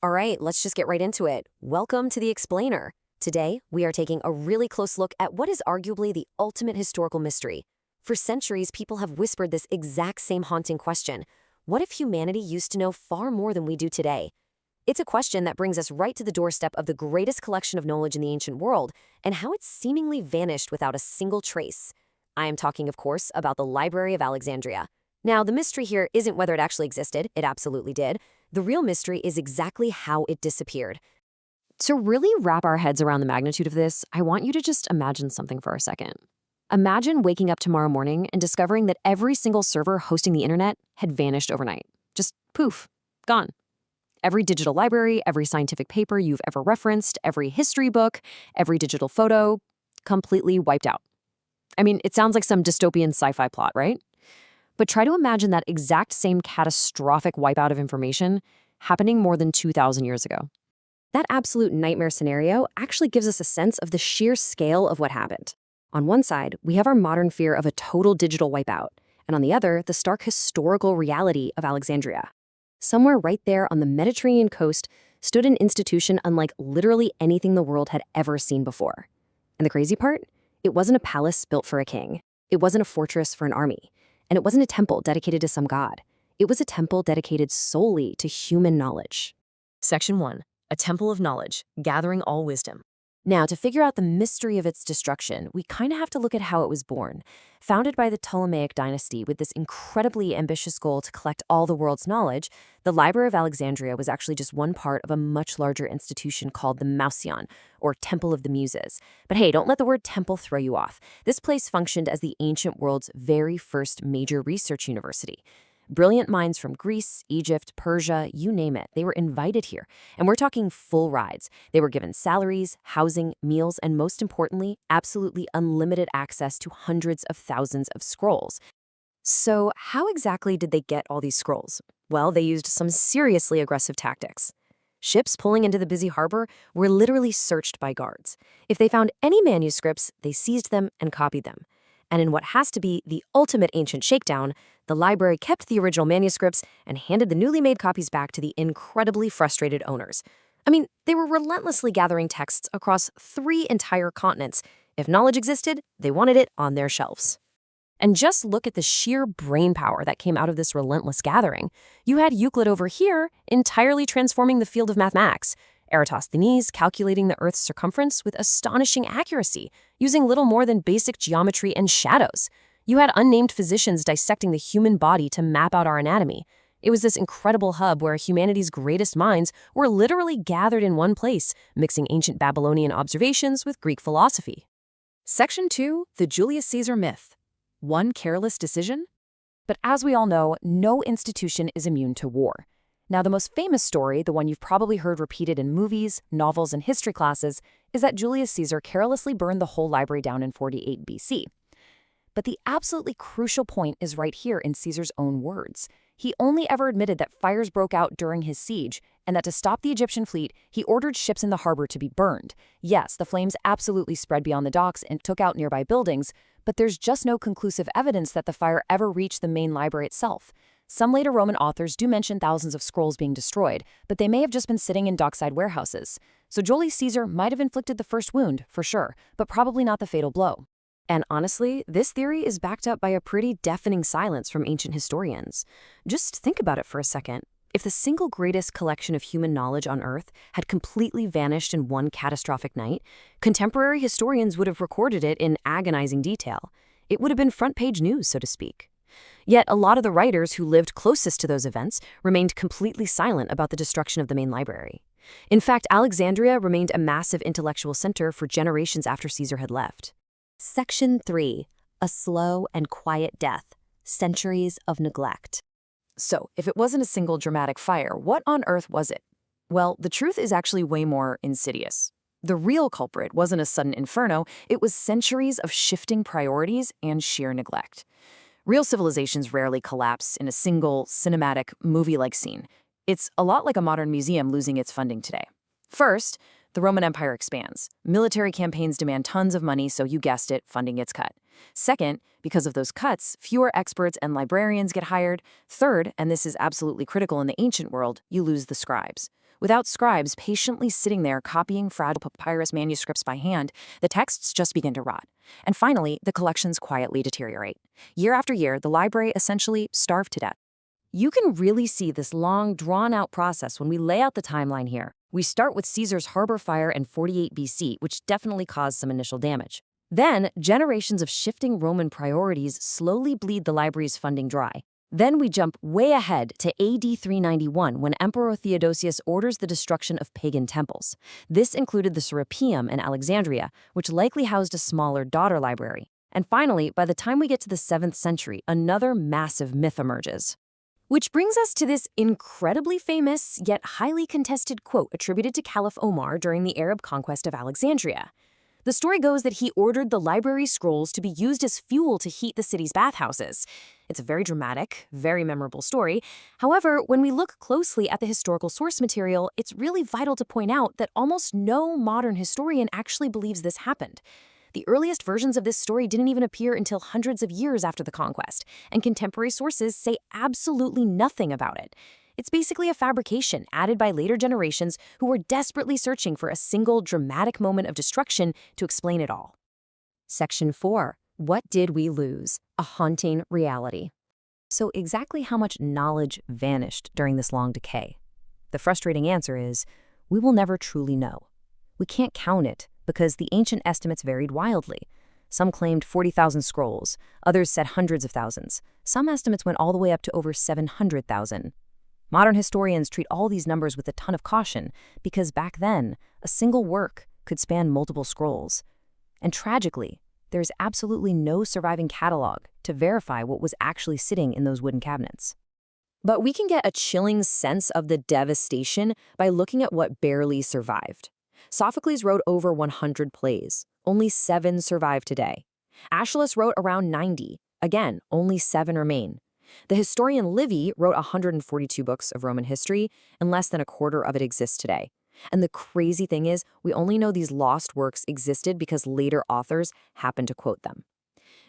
All right, let's just get right into it. Welcome to The Explainer. Today, we are taking a really close look at what is arguably the ultimate historical mystery. For centuries, people have whispered this exact same haunting question. What if humanity used to know far more than we do today? It's a question that brings us right to the doorstep of the greatest collection of knowledge in the ancient world and how it seemingly vanished without a single trace. I am talking, of course, about the Library of Alexandria. Now, the mystery here isn't whether it actually existed. It absolutely did. The real mystery is exactly how it disappeared. To really wrap our heads around the magnitude of this, I want you to just imagine something for a second. Imagine waking up tomorrow morning and discovering that every single server hosting the internet had vanished overnight. Just poof, gone. Every digital library, every scientific paper you've ever referenced, every history book, every digital photo, completely wiped out. I mean, it sounds like some dystopian sci-fi plot, right? But try to imagine that exact same catastrophic wipeout of information happening more than 2,000 years ago. That absolute nightmare scenario actually gives us a sense of the sheer scale of what happened. On one side, we have our modern fear of a total digital wipeout, and on the other, the stark historical reality of Alexandria. Somewhere right there on the Mediterranean coast stood an institution unlike literally anything the world had ever seen before. And the crazy part? It wasn't a palace built for a king. It wasn't a fortress for an army. And it wasn't a temple dedicated to some god. It was a temple dedicated solely to human knowledge. Section 1. A temple of knowledge, gathering all wisdom. Now, to figure out the mystery of its destruction, we kind of have to look at how it was born. Founded by the Ptolemaic dynasty with this incredibly ambitious goal to collect all the world's knowledge, the Library of Alexandria was actually just one part of a much larger institution called the Mouseion, or Temple of the Muses. But hey, don't let the word temple throw you off. This place functioned as the ancient world's very first major research university. Brilliant minds from Greece, Egypt, Persia, you name it, they were invited here. And we're talking full rides. They were given salaries, housing, meals, and most importantly, absolutely unlimited access to hundreds of thousands of scrolls. So how exactly did they get all these scrolls? Well, they used some seriously aggressive tactics. Ships pulling into the busy harbor were literally searched by guards. If they found any manuscripts, they seized them and copied them. And in what has to be the ultimate ancient shakedown, the library kept the original manuscripts and handed the newly made copies back to the incredibly frustrated owners. I mean, they were relentlessly gathering texts across 3 entire continents. If knowledge existed, they wanted it on their shelves. And just look at the sheer brain power that came out of this relentless gathering. You had Euclid over here entirely transforming the field of mathematics, Eratosthenes calculating the Earth's circumference with astonishing accuracy, using little more than basic geometry and shadows. You had unnamed physicians dissecting the human body to map out our anatomy. It was this incredible hub where humanity's greatest minds were literally gathered in one place, mixing ancient Babylonian observations with Greek philosophy. Section 2, the Julius Caesar myth. One careless decision? But as we all know, no institution is immune to war. Now, the most famous story, the one you've probably heard repeated in movies, novels, and history classes, is that Julius Caesar carelessly burned the whole library down in 48 BC. But the absolutely crucial point is right here in Caesar's own words. He only ever admitted that fires broke out during his siege, and that to stop the Egyptian fleet, he ordered ships in the harbor to be burned. Yes, the flames absolutely spread beyond the docks and took out nearby buildings, but there's just no conclusive evidence that the fire ever reached the main library itself. Some later Roman authors do mention thousands of scrolls being destroyed, but they may have just been sitting in dockside warehouses. So Julius Caesar might have inflicted the first wound, for sure, but probably not the fatal blow. And honestly, this theory is backed up by a pretty deafening silence from ancient historians. Just think about it for a second. If the single greatest collection of human knowledge on Earth had completely vanished in one catastrophic night, contemporary historians would have recorded it in agonizing detail. It would have been front-page news, so to speak. Yet a lot of the writers who lived closest to those events remained completely silent about the destruction of the main library. In fact, Alexandria remained a massive intellectual center for generations after Caesar had left. Section 3. A slow and quiet death. Centuries of neglect. So, if it wasn't a single dramatic fire, what on earth was it? Well, the truth is actually way more insidious. The real culprit wasn't a sudden inferno, it was centuries of shifting priorities and sheer neglect. Real civilizations rarely collapse in a single, cinematic, movie-like scene. It's a lot like a modern museum losing its funding today. First, the Roman Empire expands. Military campaigns demand tons of money, so you guessed it, funding gets cut. Second, because of those cuts, fewer experts and librarians get hired. Third, and this is absolutely critical in the ancient world, you lose the scribes. Without scribes patiently sitting there copying fragile papyrus manuscripts by hand, the texts just begin to rot. And finally, the collections quietly deteriorate. Year after year, the library essentially starved to death. You can really see this long, drawn-out process when we lay out the timeline here. We start with Caesar's harbor fire in 48 BC, which definitely caused some initial damage. Then, generations of shifting Roman priorities slowly bleed the library's funding dry. Then we jump way ahead to AD 391 when Emperor Theodosius orders the destruction of pagan temples. This included the Serapeum in Alexandria, which likely housed a smaller daughter library. And finally, by the time we get to the 7th century, another massive myth emerges. Which brings us to this incredibly famous, yet highly contested quote attributed to Caliph Omar during the Arab conquest of Alexandria. The story goes that he ordered the library scrolls to be used as fuel to heat the city's bathhouses. It's a very dramatic, very memorable story. However, when we look closely at the historical source material, it's really vital to point out that almost no modern historian actually believes this happened. The earliest versions of this story didn't even appear until hundreds of years after the conquest, and contemporary sources say absolutely nothing about it. It's basically a fabrication added by later generations who were desperately searching for a single dramatic moment of destruction to explain it all. Section 4. What did we lose? A haunting reality. So exactly how much knowledge vanished during this long decay? The frustrating answer is, we will never truly know. We can't count it because the ancient estimates varied wildly. Some claimed 40,000 scrolls, others said hundreds of thousands. Some estimates went all the way up to over 700,000. Modern historians treat all these numbers with a ton of caution because back then, a single work could span multiple scrolls. And tragically, there's absolutely no surviving catalog to verify what was actually sitting in those wooden cabinets. But we can get a chilling sense of the devastation by looking at what barely survived. Sophocles wrote over 100 plays. Only 7 survive today. Aeschylus wrote around 90. Again, only 7 remain. The historian Livy wrote 142 books of Roman history, and less than a quarter of it exists today. And the crazy thing is, we only know these lost works existed because later authors happened to quote them.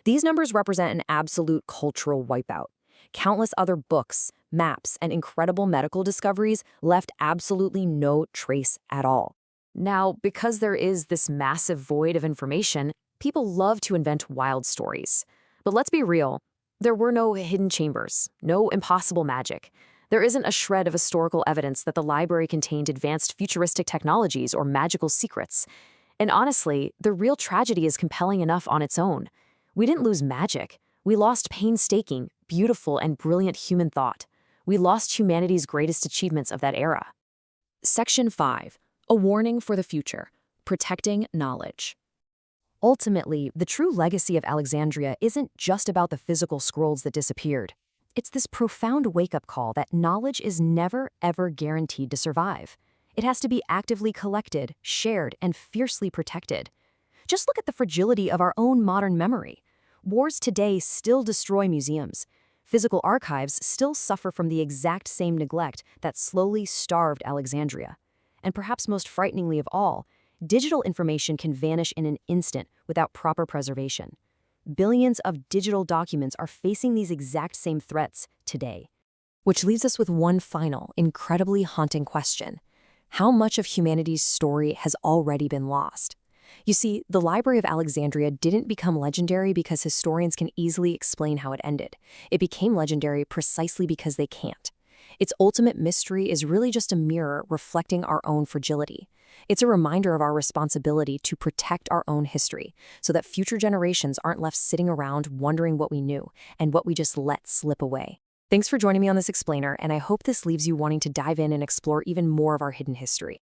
These numbers represent an absolute cultural wipeout. Countless other books, maps, and incredible medical discoveries left absolutely no trace at all. Now, because there is this massive void of information, people love to invent wild stories. But let's be real. There were no hidden chambers, no impossible magic. There isn't a shred of historical evidence that the library contained advanced futuristic technologies or magical secrets. And honestly, the real tragedy is compelling enough on its own. We didn't lose magic. We lost painstaking, beautiful, and brilliant human thought. We lost humanity's greatest achievements of that era. Section 5. A warning for the future. Protecting knowledge. Ultimately, the true legacy of Alexandria isn't just about the physical scrolls that disappeared. It's this profound wake-up call that knowledge is never, ever guaranteed to survive. It has to be actively collected, shared, and fiercely protected. Just look at the fragility of our own modern memory. Wars today still destroy museums. Physical archives still suffer from the exact same neglect that slowly starved Alexandria. And perhaps most frighteningly of all, digital information can vanish in an instant without proper preservation. Billions of digital documents are facing these exact same threats today. Which leaves us with one final, incredibly haunting question. How much of humanity's story has already been lost? You see, the Library of Alexandria didn't become legendary because historians can easily explain how it ended. It became legendary precisely because they can't. Its ultimate mystery is really just a mirror reflecting our own fragility. It's a reminder of our responsibility to protect our own history so that future generations aren't left sitting around wondering what we knew and what we just let slip away. Thanks for joining me on this explainer, and I hope this leaves you wanting to dive in and explore even more of our hidden history.